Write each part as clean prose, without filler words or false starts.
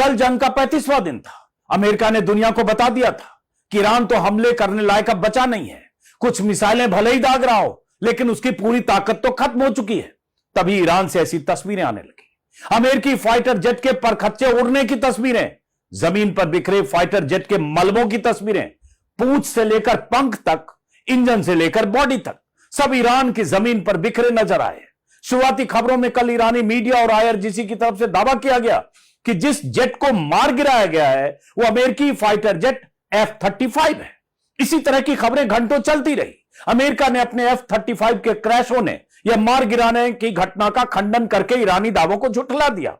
कल जंग का 35वां दिन था। अमेरिका ने दुनिया को बता दिया था कि ईरान तो हमले करने लायक अब बचा नहीं है। कुछ मिसाइलें भले ही दाग रहा हो, लेकिन उसकी पूरी ताकत तो खत्म हो चुकी है। तभी ईरान से ऐसी तस्वीरें आने लगी। अमेरिकी फाइटर जेट के परखच्चे उड़ने की तस्वीरें, जमीन पर बिखरे फाइटर जेट के मलबों की तस्वीरें, पूंछ से लेकर पंख तक, इंजन से लेकर बॉडी तक, सब ईरान की जमीन पर बिखरे नजर आए। शुरुआती खबरों में कल ईरानी मीडिया और IRGC की तरफ से दावा किया गया कि जिस जेट को मार गिराया गया है वो अमेरिकी फाइटर जेट F-35 है। इसी तरह की खबरें घंटों चलती रही। अमेरिका ने अपने F-35 के क्रैश होने या मार गिराने की घटना का खंडन करके ईरानी दावों को झुठला दिया।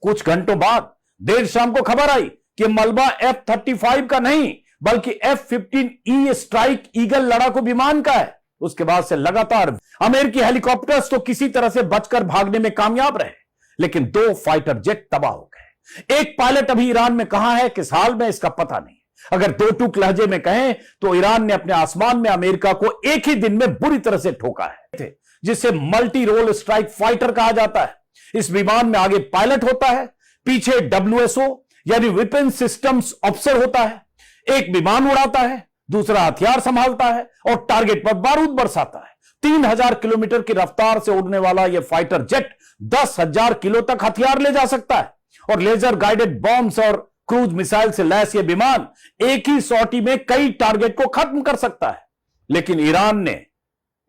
कुछ घंटों बाद देर शाम को खबर आई कि मलबा F-35 का नहीं बल्कि F-15E स्ट्राइक ईगल लड़ाकू विमान का है। उसके बाद से लगातार अमेरिकी हेलीकॉप्टर्स तो किसी तरह से बचकर भागने में कामयाब रहे, लेकिन 2 फाइटर जेट तबाह हो गए। एक पायलट अभी ईरान में कहां है, किस हाल में, इसका पता नहीं। अगर 2 टूक लहजे में कहें तो ईरान ने अपने आसमान में अमेरिका को एक ही दिन में बुरी तरह से ठोका है, जिसे मल्टी रोल स्ट्राइक फाइटर कहा जाता है। इस विमान में आगे पायलट होता है, पीछे WSO यानी वेपन सिस्टम्स ऑफिसर होता है। एक विमान उड़ाता है, दूसरा हथियार संभालता है और टारगेट पर बारूद बरसाता है। 3000 किलोमीटर की रफ्तार से उड़ने वाला यह फाइटर जेट 10,000 किलो तक हथियार ले जा सकता है और लेजर गाइडेड बॉम्ब्स और क्रूज मिसाइल से लैस यह विमान एक ही सॉटी में कई टारगेट को खत्म कर सकता है। लेकिन ईरान ने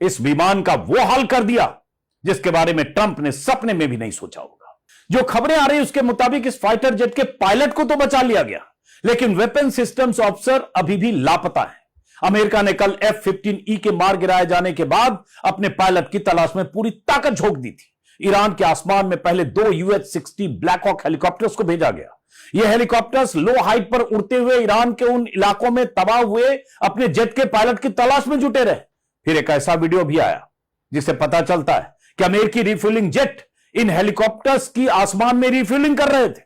इस विमान का वो हाल कर दिया जिसके बारे में ट्रंप ने सपने में भी नहीं सोचा होगा। जो खबरें आ रही उसके मुताबिक इस फाइटर जेट के पायलट को तो बचा लिया गया, लेकिन वेपन सिस्टम्स ऑफिसर अभी भी लापता है। अमेरिका ने कल F-15E के मार गिराए जाने के बाद अपने पायलट की तलाश में पूरी ताकत झोंक दी थी। ईरान के आसमान में पहले 2 UH-60 ब्लैक हॉक हेलीकॉप्टर्स को भेजा गया। ये हेलीकॉप्टर्स लो हाइट पर उड़ते हुए ईरान के उन इलाकों में तबाह हुए अपने जेट के पायलट की तलाश में जुटे रहे। फिर एक ऐसा वीडियो भी आया जिससे पता चलता है कि अमेरिकी रिफ्यूलिंग जेट इन हेलीकॉप्टर्स की आसमान में रिफ्यूलिंग कर रहे थे।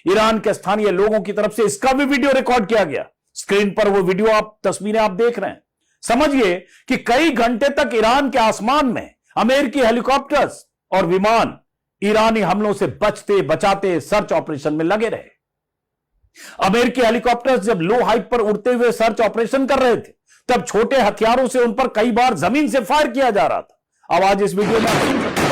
ईरान के स्थानीय लोगों की तरफ से इसका भी वीडियो रिकॉर्ड किया गया। स्क्रीन पर वो वीडियो तस्वीरें आप देख रहे हैं। समझिए कि कई घंटे तक ईरान के आसमान में अमेरिकी हेलीकॉप्टर्स और विमान ईरानी हमलों से बचते बचाते सर्च ऑपरेशन में लगे रहे। अमेरिकी हेलीकॉप्टर्स जब लो हाइट पर उड़ते हुए सर्च ऑपरेशन कर रहे थे, तब छोटे हथियारों से उन पर कई बार जमीन से फायर किया जा रहा था। आवाज इस वीडियो में